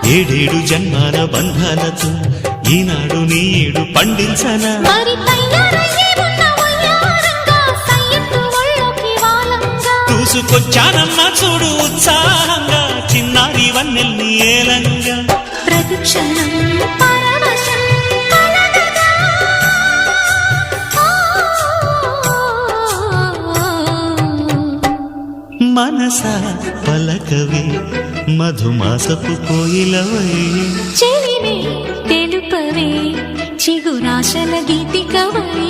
ఏడేడు జన్మాల బంధాలతో ఈనాడు నీడు పండించనా మరి తయారయ్యే ఉన్న వయ్యారంగా సయ్యత్తు ఒళ్ళోకి వాలంగా చూసుకొచ్చానమ్మా చూడు ఉత్సాహంగా చిన్నారి వన్నెల్ని ఏలంగా ప్రతిక్షణం పరవశం కలగగా. మనసా పలకవే మధుమాసపు కోయిలవై చెలిమే తెలుపవే చిగురాశల గీతికవై